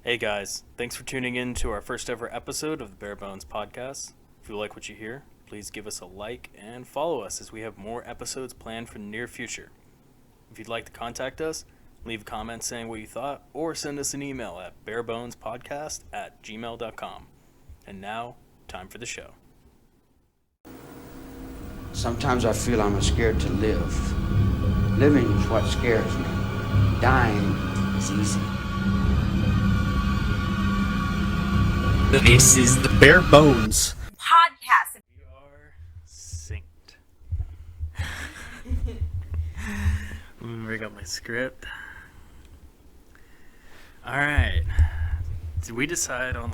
Hey guys, thanks for tuning in to our first ever episode of the Bare Bones Podcast. If you like what you hear, please give us a like and follow us as we have more episodes planned for the near future. If you'd like to contact us, leave a comment saying what you thought or send us an email at barebonespodcast@gmail.com. And now, time for the show. Sometimes I feel I'm scared to live. Living is what scares me. Dying is easy. This is the Bare Bones Podcast. We are synced. Bring up my script. Alright. Did we decide on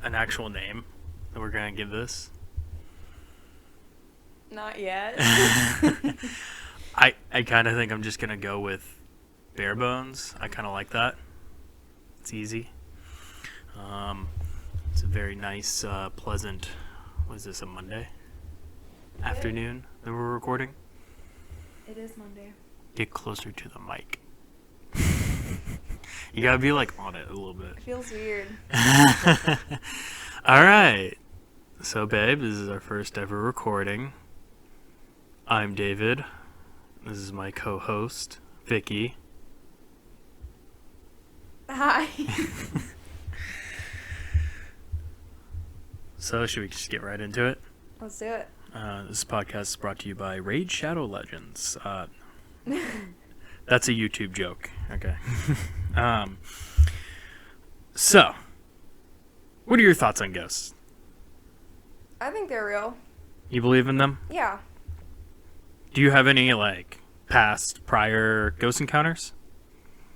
an actual name that we're gonna give this? Not yet. I kind of think I'm just gonna go with Bare Bones. I kind of like that. It's easy. It's a very nice, pleasant. What is this? A Monday afternoon that we're recording? It is Monday. Get closer to the mic. You gotta be on it a little bit. It feels weird. All right. So, babe, this is our first ever recording. I'm David. This is my co-host, Vicky. Hi. So, should we just get right into it? Let's do it. This podcast is brought to you by Raid Shadow Legends. That's a YouTube joke. Okay. So, what are your thoughts on ghosts? I think they're real. You believe in them? Yeah. Do you have any, past, prior ghost encounters?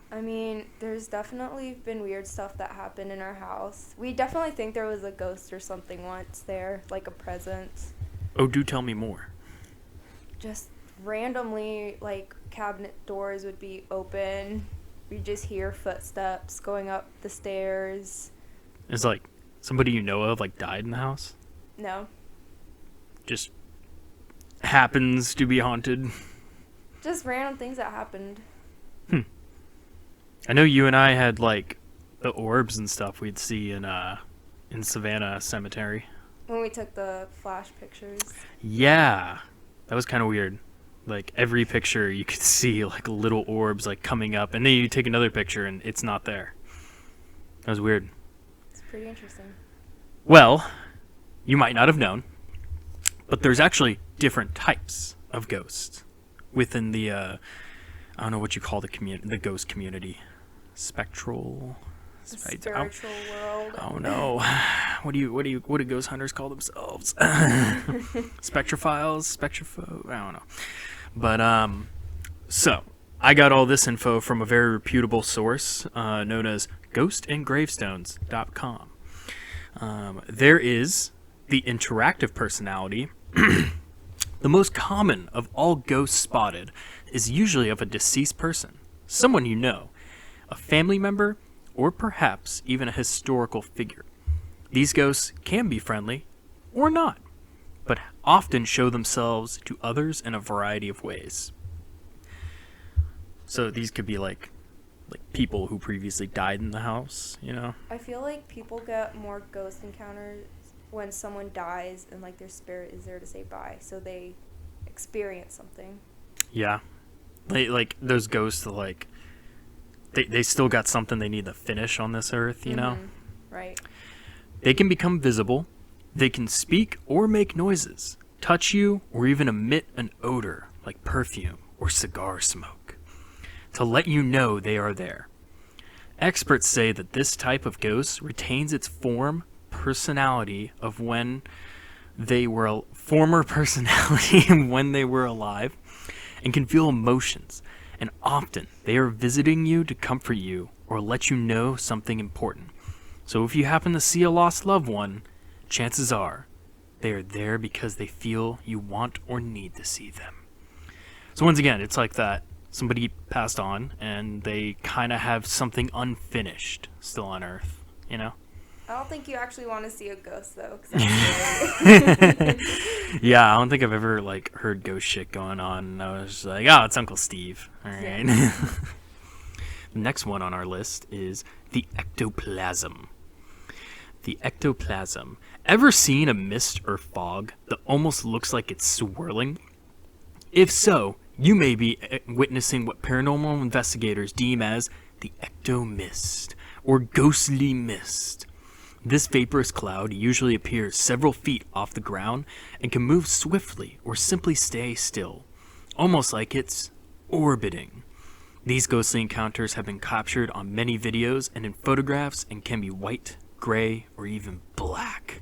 I mean, there's definitely been weird stuff that happened in our house. We definitely think there was a ghost or something once there, like a presence. Oh, do tell me more. Just randomly, cabinet doors would be open. We'd just hear footsteps going up the stairs. Is, somebody you know of, died in the house? No. Just happens to be haunted? Just random things that happened. I know you and I had, the orbs and stuff we'd see in Savannah Cemetery. When we took the flash pictures. Yeah. That was kind of weird. Every picture you could see, little orbs, coming up. And then you take another picture and it's not there. That was weird. It's pretty interesting. Well, you might not have known, but there's actually different types of ghosts within the, I don't know what you call the ghost community. Spectral? The spiritual world. Oh no. What do ghost hunters call themselves? Spectrophiles? Spectropho? I don't know. But, so, I got all this info from a very reputable source, known as ghostandgravestones.com. There is the interactive personality. The most common of all ghosts spotted is usually of a deceased person, someone you know, a family member, or perhaps even a historical figure. These ghosts can be friendly or not, but often show themselves to others in a variety of ways. So these could be like people who previously died in the house, you know? I feel like people get more ghost encounters when someone dies and their spirit is there to say bye, so they experience something. Yeah. Those ghosts they still got something they need to finish on this earth, you know? Right. They can become visible, they can speak or make noises, touch you, or even emit an odor like perfume or cigar smoke to let you know they are there. Experts say that this type of ghost retains its personality of when they were former personality when they were alive, and can feel emotions, and often they are visiting you to comfort you or let you know something important. So if you happen to see a lost loved one, chances are they are there because they feel you want or need to see them. So once again, it's like that somebody passed on and they kind of have something unfinished still on Earth, you know? I don't think you actually want to see a ghost, though, 'cause that's scary. Yeah, I don't think I've ever, heard ghost shit going on. And I was just like, oh, it's Uncle Steve. All right. Yeah. The next one on our list is the ectoplasm. The ectoplasm. Ever seen a mist or fog that almost looks like it's swirling? If so, you may be witnessing what paranormal investigators deem as the ectomist, or ghostly mist. This vaporous cloud usually appears several feet off the ground and can move swiftly or simply stay still, almost like it's orbiting. These ghostly encounters have been captured on many videos and in photographs and can be white, gray, or even black.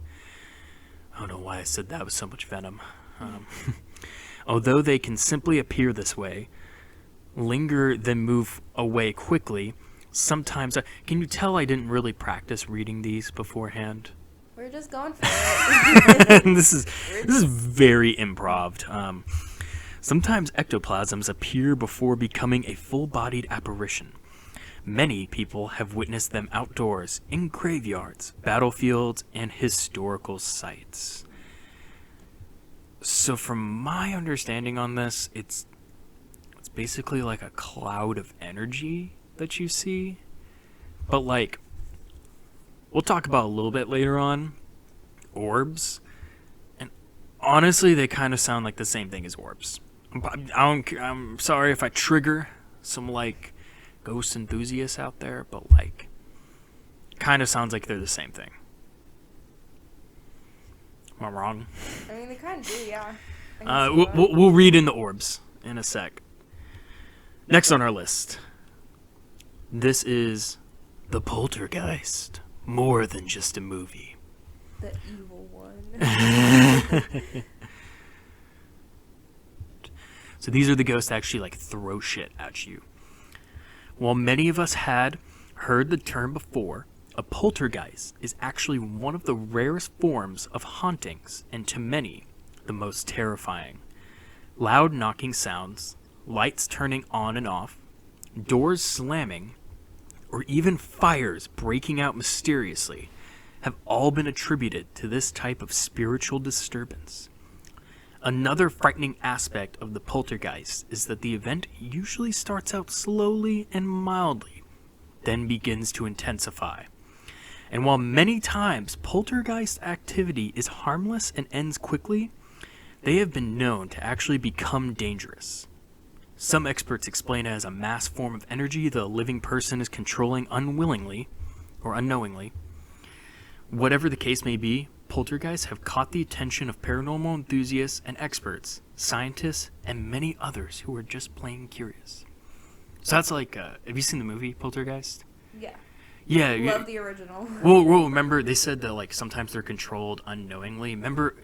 I don't know why I said that with so much venom. Although they can simply appear this way, linger, then move away quickly, sometimes... Can you tell I didn't really practice reading these beforehand? We're just going for it. This is very improv. Sometimes ectoplasms appear before becoming a full-bodied apparition. Many people have witnessed them outdoors, in graveyards, battlefields, and historical sites. So from my understanding on this, it's basically like a cloud of energy that you see. But like, we'll talk about a little bit later on, orbs. And honestly, they kind of sound like the same thing as orbs. I'm sorry if I trigger some like ghost enthusiasts out there, but like, kind of sounds like they're the same thing. Am I wrong? I mean, they kind of do, yeah. We'll read in the orbs in a sec. Next on our list, this is the poltergeist. More than just a movie. The evil one. So these are the ghosts that actually like throw shit at you. While many of us had heard the term before, a poltergeist is actually one of the rarest forms of hauntings, and to many, the most terrifying. Loud knocking sounds, lights turning on and off, doors slamming, or even fires breaking out mysteriously have all been attributed to this type of spiritual disturbance. Another frightening aspect of the poltergeist is that the event usually starts out slowly and mildly, then begins to intensify. And while many times poltergeist activity is harmless and ends quickly, they have been known to actually become dangerous. Some experts explain it as a mass form of energy that a living person is controlling unwillingly or unknowingly. Whatever the case may be, poltergeists have caught the attention of paranormal enthusiasts and experts, scientists, and many others who are just plain curious. So that's like, have you seen the movie Poltergeist? Yeah. Yeah. Love the original. Well, remember, they said that like sometimes they're controlled unknowingly. Remember,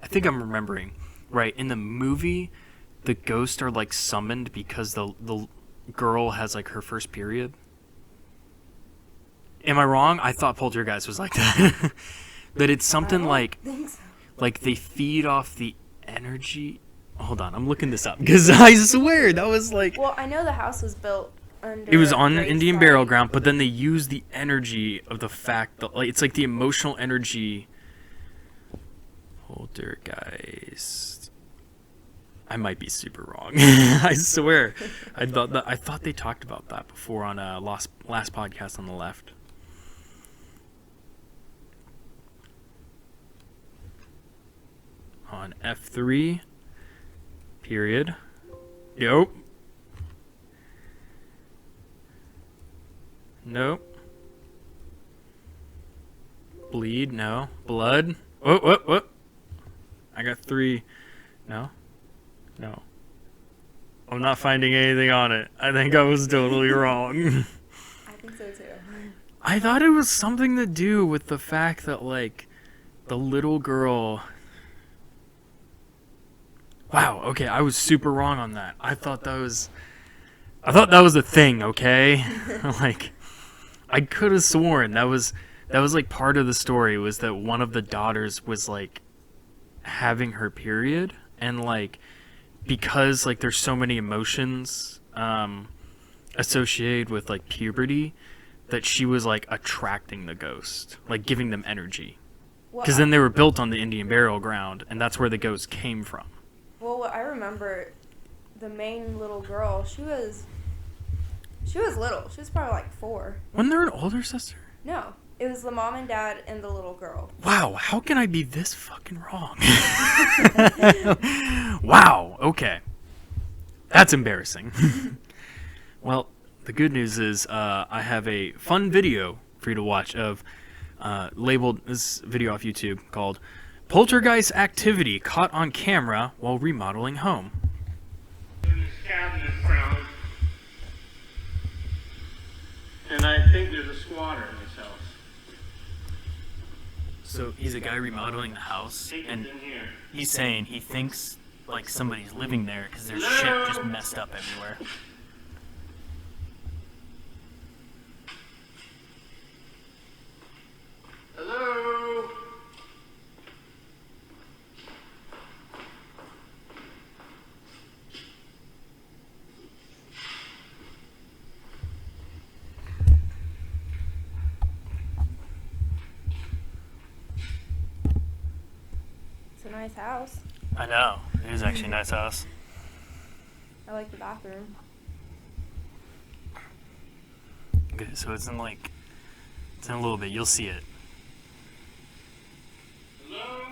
I think I'm remembering, right, in the movie, the ghosts are like summoned because the girl has like her first period. Am I wrong? I thought Poltergeist was like that. But it's something like, Think so. like they feed off the energy. Hold on, I'm looking this up because I swear that was like. Well, I know the house was built under. It was on the grave Indian site. burial ground, but then they use the energy of the fact that like it's like the emotional energy. Poltergeist. I might be super wrong. I swear. I thought they talked about that before on last podcast on the left. On F3. Period. Nope. Nope. Bleed, no. Blood. What? I got 3. No. I'm not finding anything on it. I think I was totally wrong. I think so too. I thought it was something to do with the fact that, like, the little girl... Wow, okay, I was super wrong on that. I thought that was a thing, okay? Like, I could have sworn that was like part of the story was that one of the daughters was like having her period, and like because like there's so many emotions associated with like puberty that she was like attracting the ghost, like giving them energy. Because then they were built on the Indian burial ground, and that's where the ghost came from. Well, what I remember, the main little girl, she was She was little. She was probably like 4. Wasn't there an older sister? No, it was the mom and dad and the little girl. Wow, how can I be this fucking wrong? Wow, okay. That's embarrassing. Well, the good news is I have a fun video for you to watch of labeled this video off YouTube called Poltergeist Activity Caught on Camera While Remodeling Home. In this cabinet found, and I think there's a squatter in this house. So he's a guy remodeling the house, Take it and in here. he's saying he thinks like somebody's living there because there's shit just messed up everywhere. Hello? It's a nice house. I know. It is actually a nice house. I like the bathroom. Okay, so it's in a little bit. You'll see it. Hello?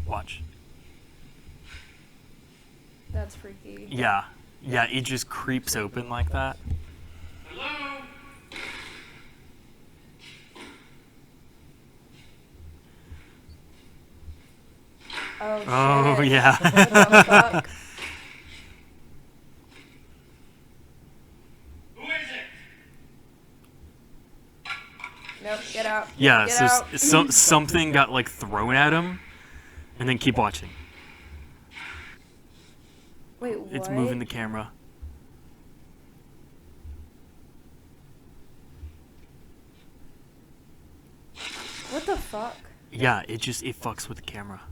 Watch. That's freaky. Yeah. Yeah, it just creeps open like that. Hello? Oh, shit. Oh, yeah. What the fuck? Who is it? Nope, get out. Yeah, Get so out. something got like thrown at him, and then keep watching. Wait, what? It's moving the camera. What the fuck? Yeah, it fucks with the camera.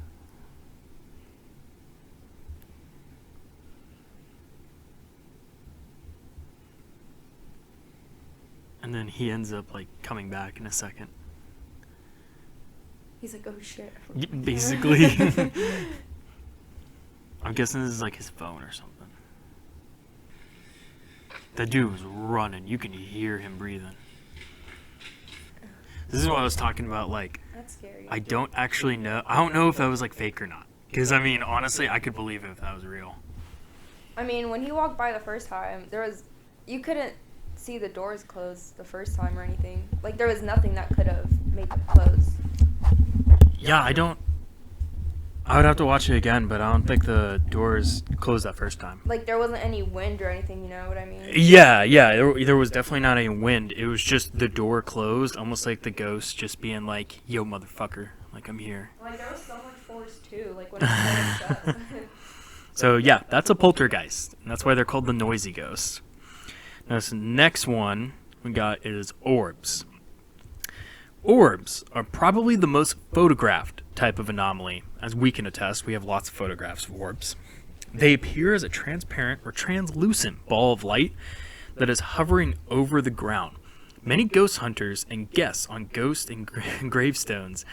And then he ends up like coming back in a second. He's like, oh shit. Basically. I'm guessing this is like his phone or something. That dude was running. You can hear him breathing. This is what I was talking about. Like, That's scary. I don't actually know. I don't know if that was like fake or not. Because I mean, honestly, I could believe it if that was real. I mean, when he walked by the first time, you couldn't see the doors closed the first time or anything. Like, there was nothing that could have made them close. Yeah, I would have to watch it again, but I don't think the doors closed that first time. Like, there wasn't any wind or anything, you know what I mean? Yeah, there was definitely not any wind. It was just the door closed, almost like the ghost just being like, yo, motherfucker, like, I'm here. Like, there was so much force, too, like, when it shut. So, yeah, that's a poltergeist, and that's why they're called the noisy ghosts. Now, this next one we got is orbs. Orbs are probably the most photographed type of anomaly. As we can attest, we have lots of photographs of orbs. They appear as a transparent or translucent ball of light that is hovering over the ground. Many ghost hunters and guests on ghost and gravestones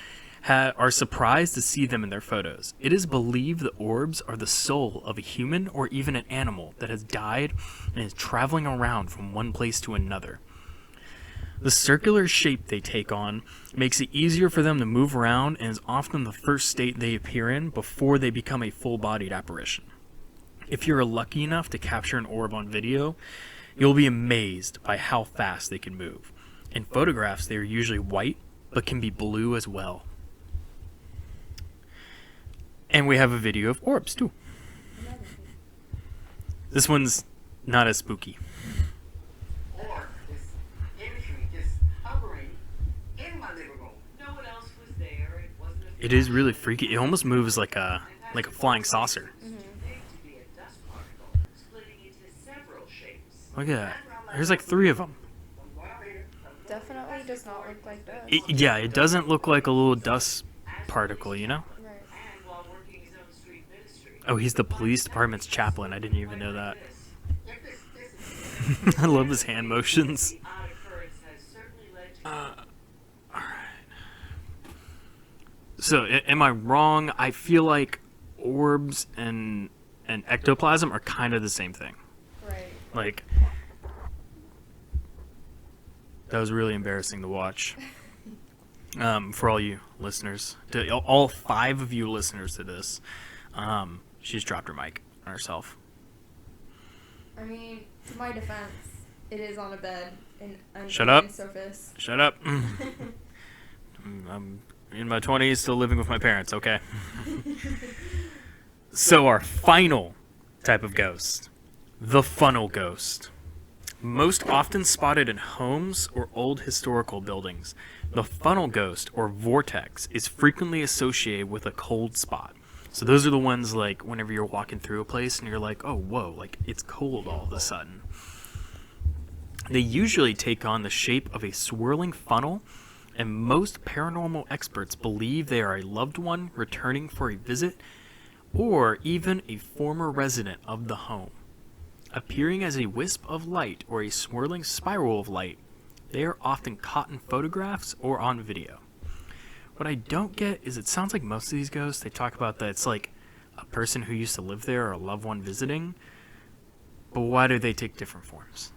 are surprised to see them in their photos. It is believed the orbs are the soul of a human or even an animal that has died and is traveling around from one place to another. The circular shape they take on makes it easier for them to move around and is often the first state they appear in before they become a full-bodied apparition. If you're lucky enough to capture an orb on video, you'll be amazed by how fast they can move. In photographs, they are usually white, but can be blue as well. And we have a video of orbs, too. This one's not as spooky. Or this entry just hovering in my living room. No one else was there. It wasn't a It is really freaky. It almost moves like a flying saucer. big to be a dust particle, splitting into several shapes. Look at that. There's like 3 of them. Definitely does not look like dust. Yeah, it doesn't look like a little dust particle, you know? Right. And while working his own street ministry. Oh, he's the police department's chaplain. I didn't even know that. This is I love his hand motions. the odd occurrence has certainly led to So, am I wrong? I feel like orbs and and ectoplasm are kind of the same thing. Right. Like, that was really embarrassing to watch. For all you listeners, all 5 of you listeners to this, she just dropped her mic on herself. I mean, to my defense, it is on a bed and Shut up. surface. Shut up. I'm in my 20s, still living with my parents, okay? So our final type of ghost, the funnel ghost. Most often spotted in homes or old historical buildings, the funnel ghost or vortex is frequently associated with a cold spot. So those are the ones like whenever you're walking through a place and you're like, oh, whoa, like it's cold all of a sudden. They usually take on the shape of a swirling funnel, and most paranormal experts believe they are a loved one returning for a visit or even a former resident of the home. Appearing as a wisp of light or a swirling spiral of light, they are often caught in photographs or on video. What I don't get is it sounds like most of these ghosts, they talk about that it's like a person who used to live there or a loved one visiting, but why do they take different forms?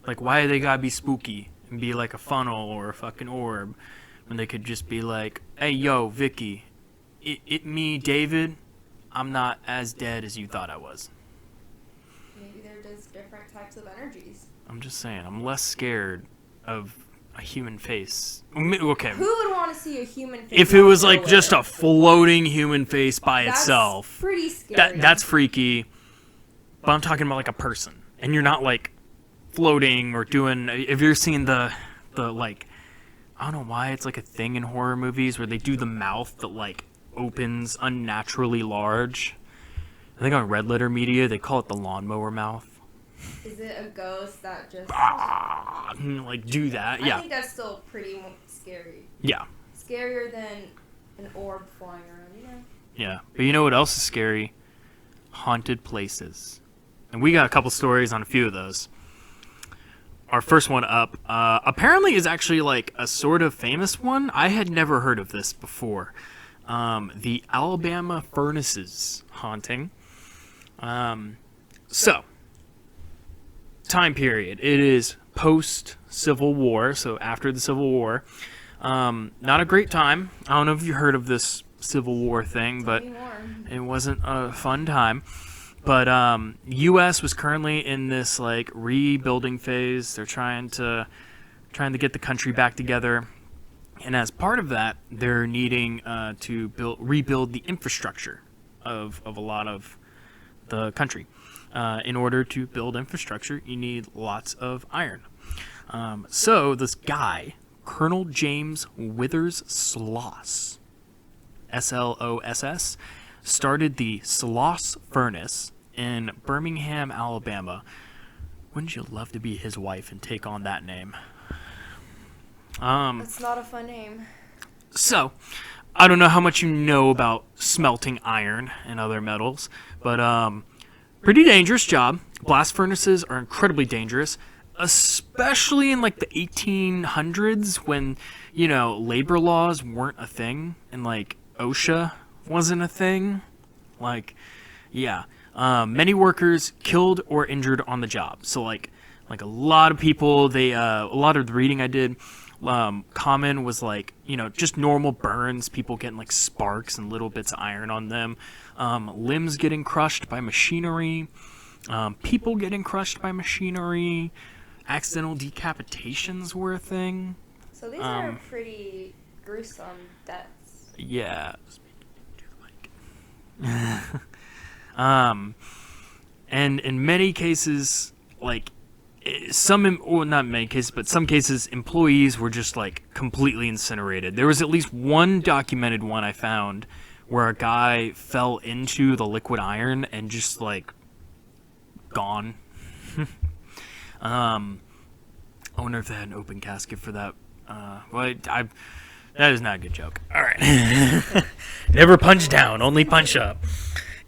Like, why do they gotta be spooky and be like a funnel or a fucking orb when they could just be like, hey, yo, Vicky, it me, David, I'm not as dead as you thought I was. Maybe they're just different types of energies. I'm just saying, I'm less scared of a human face. Okay. Who would want to see a human face? If it was like just a floating human face by itself, pretty scary. That's freaky. But I'm talking about like a person, and you're not like floating or doing. If you're seeing the like, I don't know why it's like a thing in horror movies where they do the mouth that like opens unnaturally large. I think on Red Letter Media they call it the lawnmower mouth. Is it a ghost that just like do that? I Yeah. think that's still pretty scary. Yeah. Scarier than an orb flying around, you know? Yeah. But you know what else is scary? Haunted places. And we got a couple stories on a few of those. Our first one up apparently is actually like a sort of famous one. I had never heard of this before. The Alabama Furnaces haunting. So, time period. It is post-Civil War, so after the Civil War. Not a great time. I don't know if you heard of this Civil War thing, but it wasn't a fun time. But U.S. was currently in this like rebuilding phase. They're trying to get the country back together, and as part of that, they're needing to rebuild the infrastructure of a lot of the country. In order to build infrastructure, you need lots of iron. So this guy, Colonel James Withers Sloss, Sloss, started the Sloss Furnace in Birmingham, Alabama. Wouldn't you love to be his wife and take on that name? That's not a fun name. So, I don't know how much you know about smelting iron and other metals, but pretty dangerous job. Blast furnaces are incredibly dangerous, especially in like the 1800s when, you know, labor laws weren't a thing and like OSHA wasn't a thing. Like, yeah. Many workers killed or injured on the job. So like a lot of people, a lot of the reading I did, common was like, you know, just normal burns, people getting like sparks and little bits of iron on them, limbs getting crushed by machinery, people getting crushed by machinery, accidental decapitations were a thing. So these are pretty gruesome deaths. Yeah. And in many cases, like not many cases, but some cases, employees were just like completely incinerated. There was at least one documented one I found where a guy fell into the liquid iron and just like gone. I wonder if they had an open casket for that. That is not a good joke. All right. Never punch down, only punch up.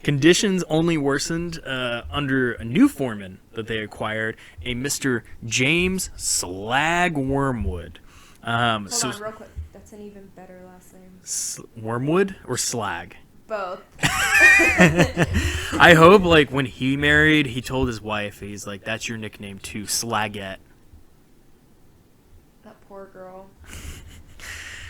Conditions only worsened under a new foreman that they acquired, a Mr. James Slag Wormwood. Hold on, real quick. That's an even better last name. Wormwood or Slag? both. I hope, like, when he married, he told his wife, he's like, that's your nickname too, Slagette. That poor girl.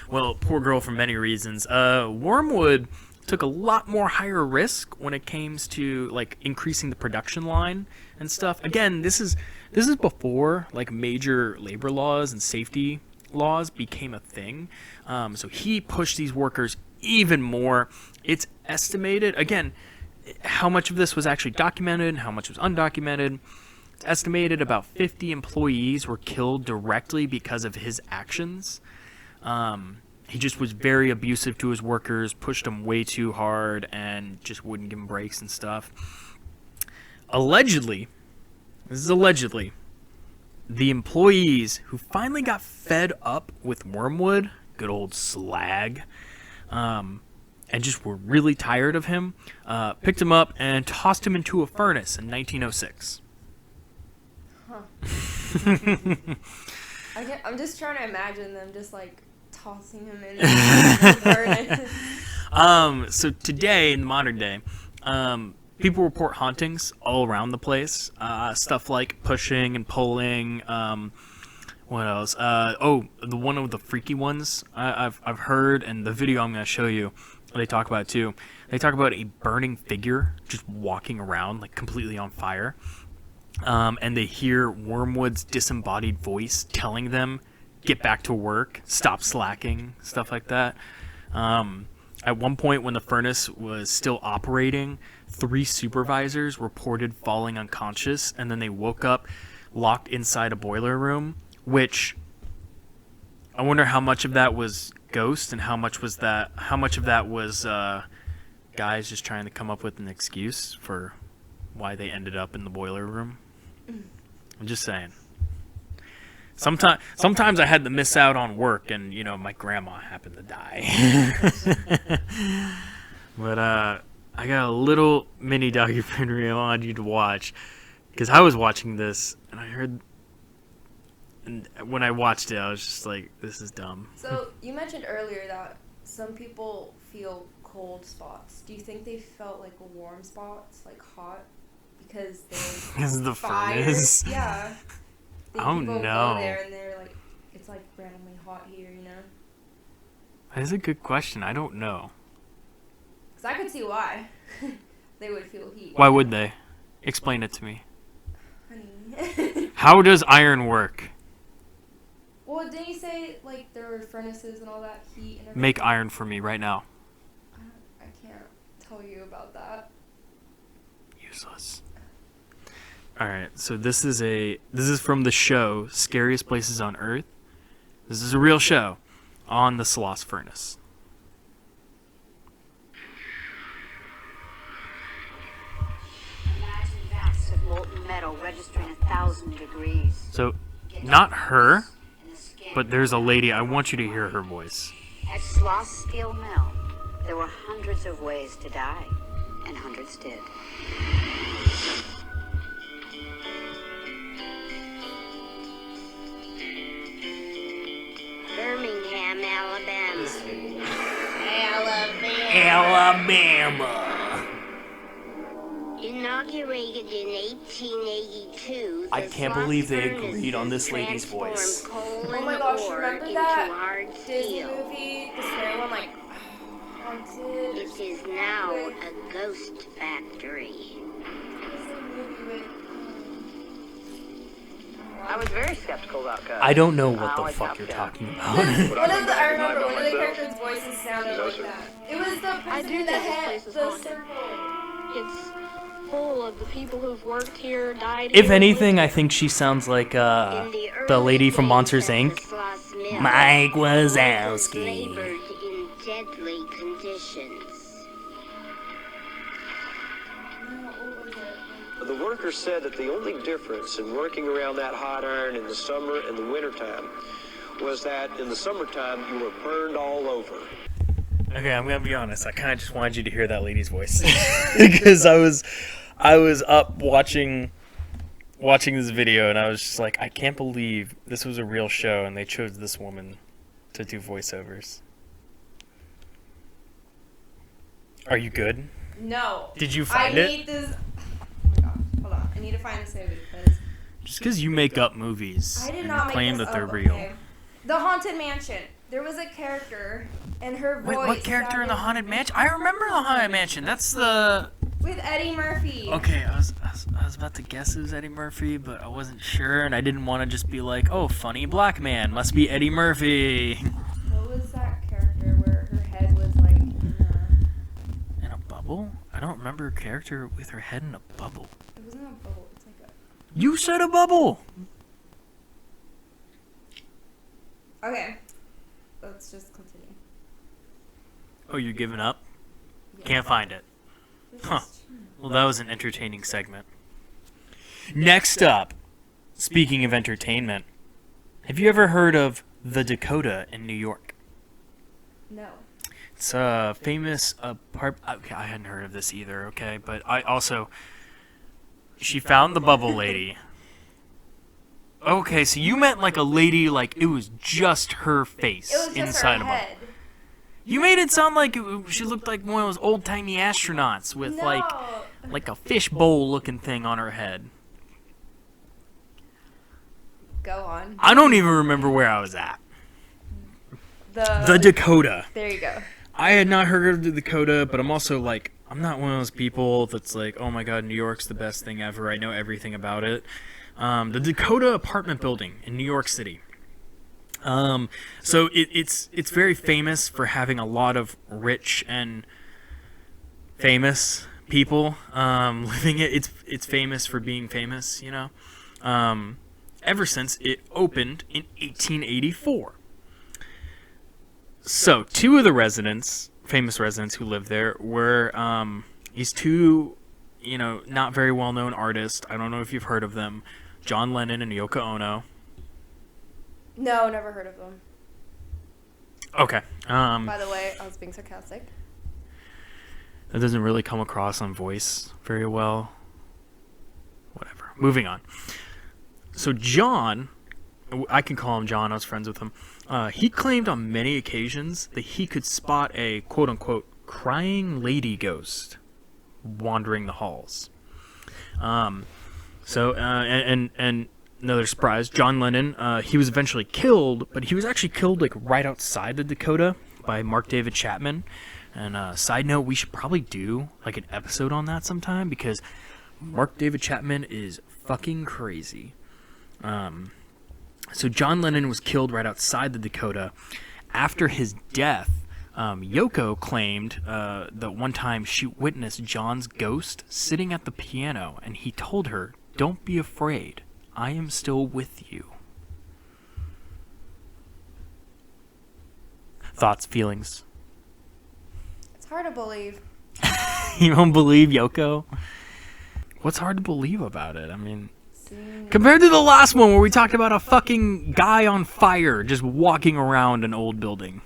Well, poor girl for many reasons. Wormwood took a lot more higher risk when it came to, like, increasing the production line and stuff. Again, this is before, like, major labor laws and safety laws became a thing. So he pushed these workers even more. It's estimated, again, how much of this was actually documented and how much was undocumented. It's estimated about 50 employees were killed directly because of his actions. He just was very abusive to his workers, pushed them way too hard, and just wouldn't give them breaks and stuff. Allegedly, this is allegedly, the employees who finally got fed up with Wormwood, good old Slag, and just were really tired of him, picked him up and tossed him into a furnace in 1906. I'm just trying to imagine them just like tossing him in the furnace. So today, in the modern day, people report hauntings all around the place. Stuff like pushing and pulling. What else? The one of the freaky ones I've heard, and the video I'm going to show you, they talk about it too. They talk about a burning figure just walking around, like completely on fire. And they hear Wormwood's disembodied voice telling them, get back to work, stop slacking, stuff like that. At one point when the furnace was still operating, 3 supervisors reported falling unconscious, and then they woke up locked inside a boiler room, which I wonder how much of that was ghost and how much of that was guys just trying to come up with an excuse for why they ended up in the boiler room. I'm just saying. Sometimes I had to miss out on work, and my grandma happened to die. But I got a little mini documentary I wanted you to watch, because I was watching this and I heard, and when I watched it, I was just like, this is dumb. So you mentioned earlier that some people feel cold spots. Do you think they felt like warm spots, like hot, because Because of the furnace? Yeah. I don't people know. Go there and they're like, it's like randomly hot here, That's a good question. I don't know. Because I could see why they would feel heat. Why would they? Explain it to me. Honey. How does iron work? Well, didn't you say like there were furnaces and all that heat and everything? Make iron for me right now. I can't tell you about that. Useless. Alright, so this is from the show Scariest Places on Earth. This is a real show on the Sloss Furnace. Imagine vats of molten metal registering 1,000 degrees. So, not her, but there's a lady. I want you to hear her voice. At Sloss Steel Mill, there were hundreds of ways to die, and hundreds did. Birmingham, Alabama. Alabama. Inaugurated in 1882, I can't believe they agreed on this lady's voice. Oh my gosh, remember that Disney movie, the scary one, like, Haunted? It is now a ghost factory. I was very skeptical about God. I don't know what the fuck you're talking about. I remember one of the characters' voices sounded like that. It was the person in the head, the circle. It's full of the people who've worked here, died If here, anything, lived I think she sounds like the The lady from Monsters, Inc. Mike Wazowski. Labored in deadly conditions. The workers said that the only difference in working around that hot iron in the summer and the wintertime was that in the summertime you were burned all over. Okay, I'm gonna be honest. I kind of just wanted you to hear that lady's voice because I was up watching this video and I was just like, I can't believe this was a real show and they chose this woman to do voiceovers. Are you good? No. Did you find it? I need this. Oh my gosh. Hold on. I need to find this movie because Just because you make up movies I did and not make claim this that they're up, real. okay. The Haunted Mansion. There was a character, and her voice. Wait, what character in the sounded- Haunted Mansion? I remember the Haunted Mansion. That's the... With Eddie Murphy. Okay, I was about to guess it was Eddie Murphy, but I wasn't sure, and I didn't want to just be like, oh, funny black man, must be Eddie Murphy. What was that character where her head was like In a bubble? I don't remember a character with her head in a bubble. It wasn't a bubble. It's like You said a bubble! a. Okay. Let's just continue. Oh, you're giving up? Yeah. Can't find it. This Huh. is true. Well, that was an entertaining segment. Next up, speaking of entertainment, have you ever heard of the Dakota in New York? No. It's a famous okay, I hadn't heard of this either, okay? But I also... She found the bubble lady. Okay, so you meant like a lady, like it was just her face It was just inside her a bubble. head. You made it sound like she looked like one of those old-timey astronauts with No. like a fishbowl looking thing on her head. Go on. I don't even remember where I was at. The Dakota. There you go. I had not heard of the Dakota, but I'm also like, I'm not one of those people that's like, oh my god, New York's the best thing ever. I know everything about it. The Dakota apartment building in New York City. So it's very famous for having a lot of rich and famous people living it. It's famous for being famous, you know. Ever since it opened in 1884. So, two of the famous residents who lived there were these two, you know, not very well-known artists. I don't know if you've heard of them. John Lennon and Yoko Ono. No, never heard of them. Okay. By the way, I was being sarcastic. That doesn't really come across on voice very well. Whatever. Moving on. So John, I can call him John, I was friends with him. He claimed on many occasions that he could spot a quote-unquote crying lady ghost wandering the halls. And another surprise, John Lennon, he was eventually killed, but he was actually killed like right outside the Dakota by Mark David Chapman. And side note, we should probably do like an episode on that sometime because Mark David Chapman is fucking crazy. So John Lennon was killed right outside the Dakota. After his death, Yoko claimed that one time she witnessed John's ghost sitting at the piano, and he told her, "Don't be afraid. I am still with you." Thoughts, feelings? It's hard to believe. You don't believe Yoko? What's hard to believe about it? I mean, compared to the last one where we talked about a fucking guy on fire just walking around an old building.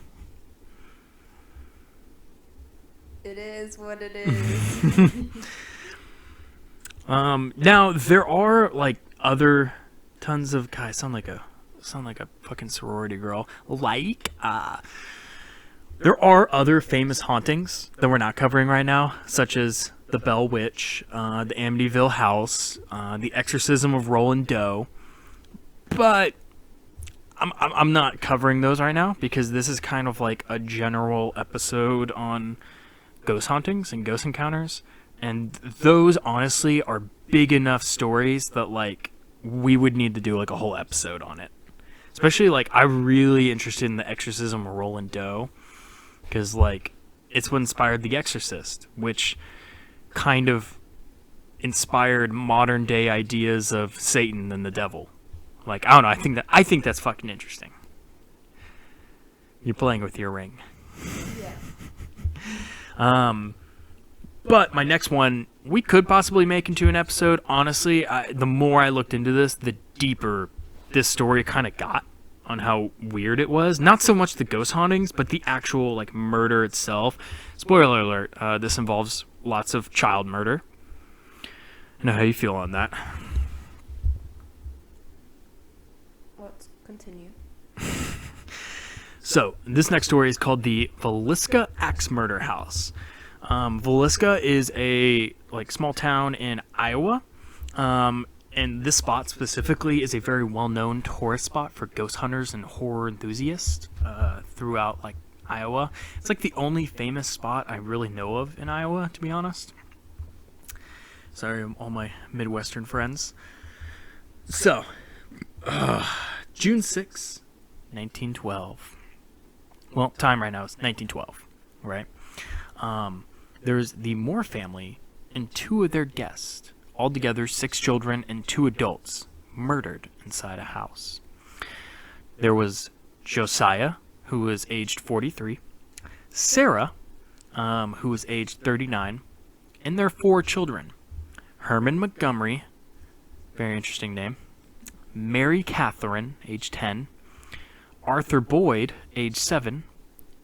It is what it is. Now there are like other tons of guys sound like a fucking sorority girl. There are other famous hauntings that we're not covering right now, such as the Bell Witch, the Amityville House, the Exorcism of Roland Doe. But I'm not covering those right now because this is kind of like a general episode on ghost hauntings and ghost encounters, and those honestly are big enough stories that like we would need to do like a whole episode on it. Especially like I'm really interested in the Exorcism of Roland Doe because like it's what inspired The Exorcist, which kind of inspired modern day ideas of Satan and the devil. Like I don't know, I think that's fucking interesting. You're playing with your ring. Yeah. But my next one we could possibly make into an episode. Honestly, the more I looked into this, the deeper this story kind of got on how weird it was. Not so much the ghost hauntings, but the actual like murder itself. Spoiler alert, this involves lots of child murder. I know how you feel on that. Let's continue. So, this next story is called the Villisca Axe Murder House. Villisca is a small town in Iowa, and this spot specifically is a very well-known tourist spot for ghost hunters and horror enthusiasts throughout Iowa. It's the only famous spot I really know of in Iowa, to be honest. Sorry, all my Midwestern friends. So, June 6, 1912. Well, time right now is 1912, right? There's the Moore family and 2 of their guests, altogether 6 children and 2 adults, murdered inside a house. There was Josiah, who was aged 43, Sarah, who was aged 39, and their 4 children, Herman Montgomery, very interesting name, Mary Catherine, age 10, Arthur Boyd, age 7,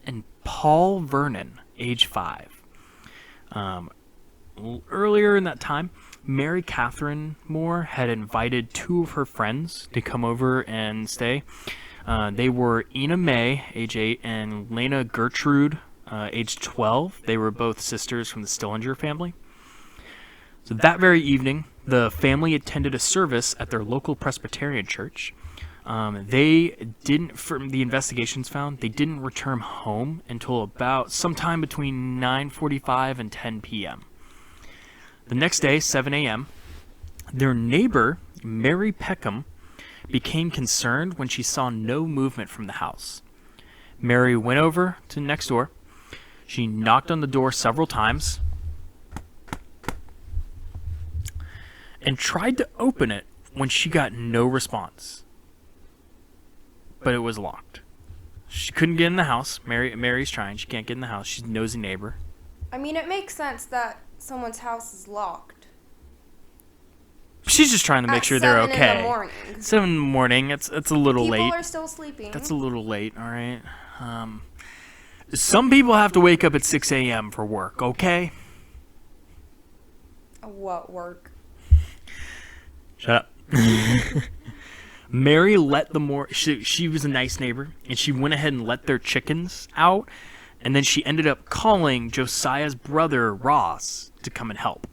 and Paul Vernon, age 5. Earlier in that time, Mary Catherine Moore had invited 2 of her friends to come over and stay. They were Ina May, age 8, and Lena Gertrude, age 12. They were both sisters from the Stillinger family. So that very evening, the family attended a service at their local Presbyterian church. They didn't, from the investigations found, they didn't return home until about sometime between 9:45 and 10 p.m. The next day, 7 a.m., their neighbor, Mary Peckham, became concerned when she saw no movement from the house. Mary went over to next door. She knocked on the door several times and tried to open it when she got no response. But it was locked. She couldn't get in the house. Mary's trying. She can't get in the house. She's a nosy neighbor. I mean, it makes sense that someone's house is locked. She's just trying to make sure they're okay. 7 in the morning. 7 in the morning. It's a little late. People are still sleeping. That's a little late, all right? Some people have to wake up at 6 a.m. for work, okay? What work? Shut up. Mary let the Moore... She was a nice neighbor, and she went ahead and let their chickens out, and then she ended up calling Josiah's brother, Ross, to come and help.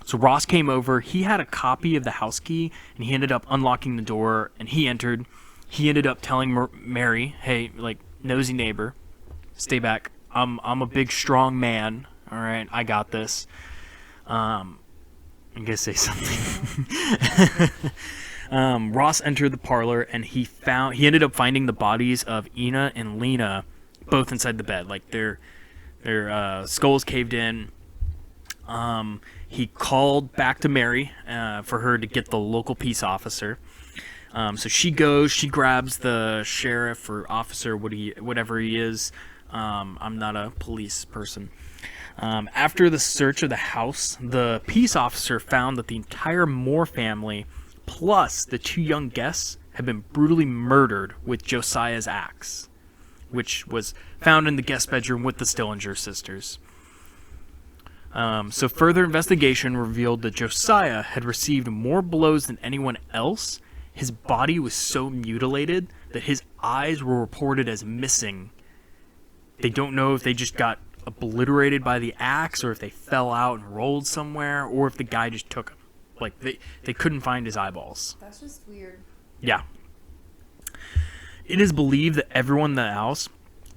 So Ross came over. He had a copy of the house key, and he ended up unlocking the door, and he entered. He ended up telling Mary, hey, nosy neighbor, stay back. I'm a big, strong man, all right? I got this. I'm going to say something. Ross entered the parlor, and he ended up finding the bodies of Ina and Lena both inside the bed. Their skulls caved in. He called back to Mary for her to get the local peace officer. So she goes, she grabs the sheriff or officer, whatever he is. I'm not a police person. After the search of the house, the peace officer found that the entire Moore family, plus the 2 young guests, had been brutally murdered with Josiah's axe, which was found in the guest bedroom with the Stillinger sisters. So further investigation revealed that Josiah had received more blows than anyone else. His body was so mutilated that his eyes were reported as missing. They don't know if they just got obliterated by the axe or if they fell out and rolled somewhere or if the guy just took them. They couldn't find his eyeballs. That's just weird. Yeah. It is believed that everyone in the house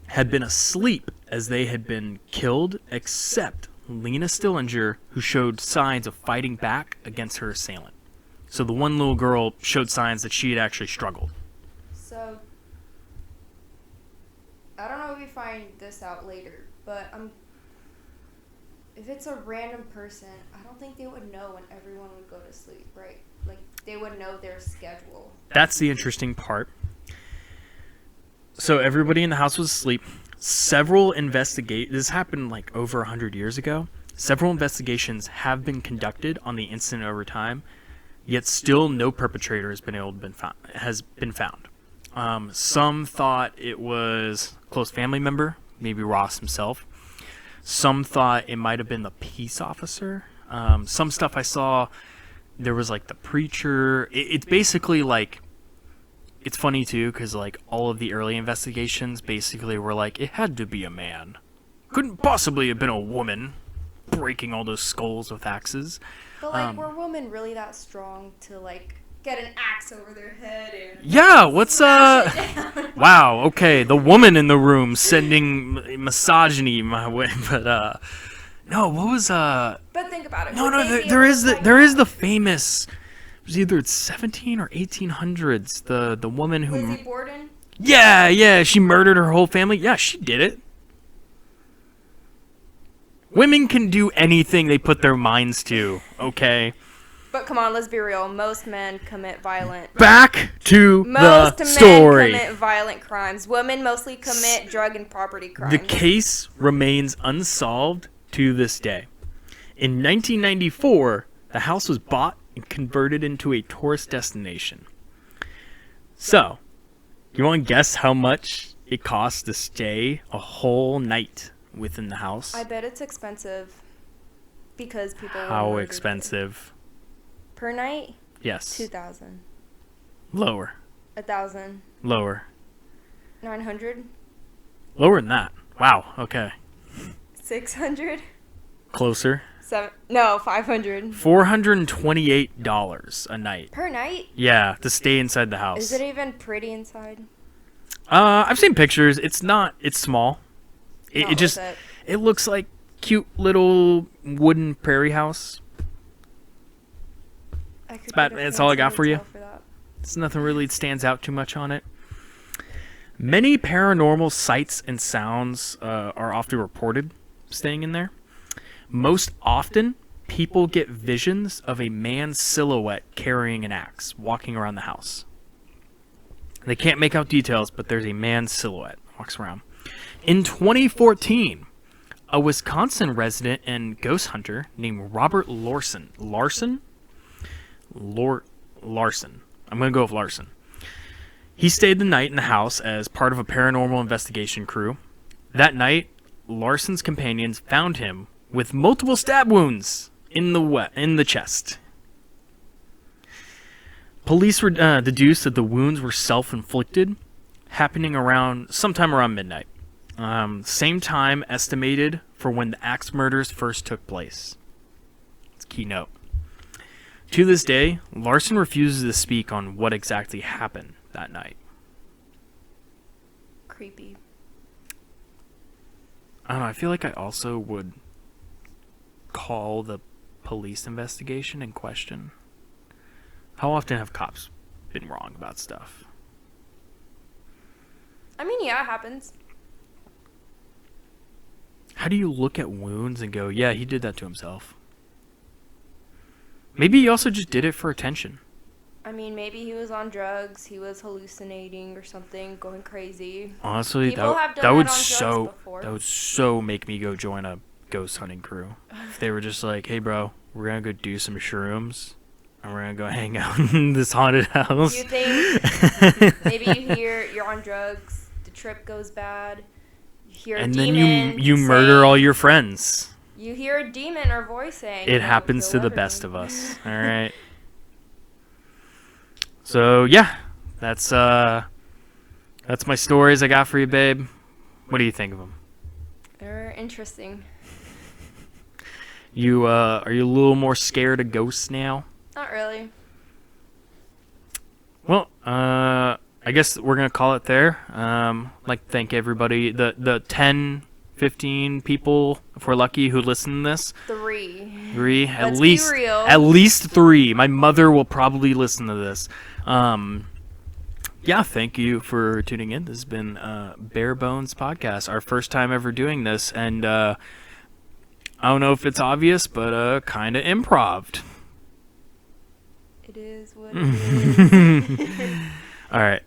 had been asleep as they had been killed, except Lena Stillinger, who showed signs of fighting back against her assailant. So the one little girl showed signs that she had actually struggled. So, I don't know if we find this out later, but if it's a random person, I don't think they would know when everyone would go to sleep, right? They would know their schedule. That's the interesting part. So everybody in the house was asleep. This happened over 100 years ago. Several investigations have been conducted on the incident over time, yet still no perpetrator has been found. Some thought it was a close family member, maybe Ross himself. Some thought it might have been the peace officer. Some stuff I saw, there was the preacher. It's basically it's funny too because all of the early investigations basically were it had to be a man. couldn't possibly have been a woman breaking all those skulls with axes. But like, were women really that strong to like get an axe over their head and Yeah, what's smash it down? Wow, okay, the woman in the room sending misogyny my way, but no, what was But think about it. No, would no, they be there able is to there is fight the famous. It was either 17 or 1800s. The woman back? who. Lizzie Borden? Yeah, she murdered her whole family. Yeah, she did it. Women can do anything they put their minds to. Okay. But come on, let's be real. Most men commit violent. Back to Most the men story. commit violent crimes. Women mostly commit drug and property crimes. The case remains unsolved to this day. In 1994, the house was bought and converted into a tourist destination. So, you want to guess how much it costs to stay a whole night within the house? I bet it's expensive because people. How will expensive? per night? Yes. 2,000. Lower. 1,000. Lower. 900. Lower than that. Wow. Okay. 600. Closer. 500 $428 a night. per night. Yeah, to stay inside the house. Is it even pretty inside? I've seen pictures. It's not. It's small. Not It just. worth It looks like cute little wooden prairie house. I could about- get a that's all I fancy got for you. hotel that. There's nothing really stands out too much on it. Many paranormal sights and sounds are often reported staying in there. Most often, people get visions of a man's silhouette carrying an axe, walking around the house. They can't make out details, but there's a man's silhouette walks around. In 2014, a Wisconsin resident and ghost hunter named Robert Larson. Larson? Larson. I'm going to go with Larson. He stayed the night in the house as part of a paranormal investigation crew. That night, Larson's companions found him with multiple stab wounds in the chest. Police deduced that the wounds were self-inflicted, happening sometime around midnight. Same time estimated for when the axe murders first took place. It's a key note. To this day, Larson refuses to speak on what exactly happened that night. Creepy. I don't know, I feel like I also would call the police investigation in question. How often have cops been wrong about stuff? I mean, yeah, it happens. How do you look at wounds and go, yeah, he did that to himself? Maybe he also just did it for attention. I mean, maybe he was on drugs, he was hallucinating or something, going crazy. Honestly, People have done that would that on drugs before. that would so make me go join a ghost hunting crew. If they were just like, hey bro, we're gonna go do some shrooms and we're gonna go hang out in this haunted house. You think maybe you're on drugs, the trip goes bad, you hear a and demon then you murder saying- all your friends. You hear a demon or voice saying, It "No, happens to kill the best of everyone." us. All right. So yeah, that's my stories I got for you, babe. What do you think of them? They're interesting. You are you a little more scared of ghosts now? Not really. Well, I guess we're gonna call it there. Like to thank everybody, the 10, 15 people, if we're lucky, who listen to this. 3. At Let's be least, real. at least 3. My mother will probably listen to this. Yeah, thank you for tuning in. This has been Bare Bones Podcast, our first time ever doing this, and I don't know if it's obvious, but kind of improv'd. It is what it is. All right.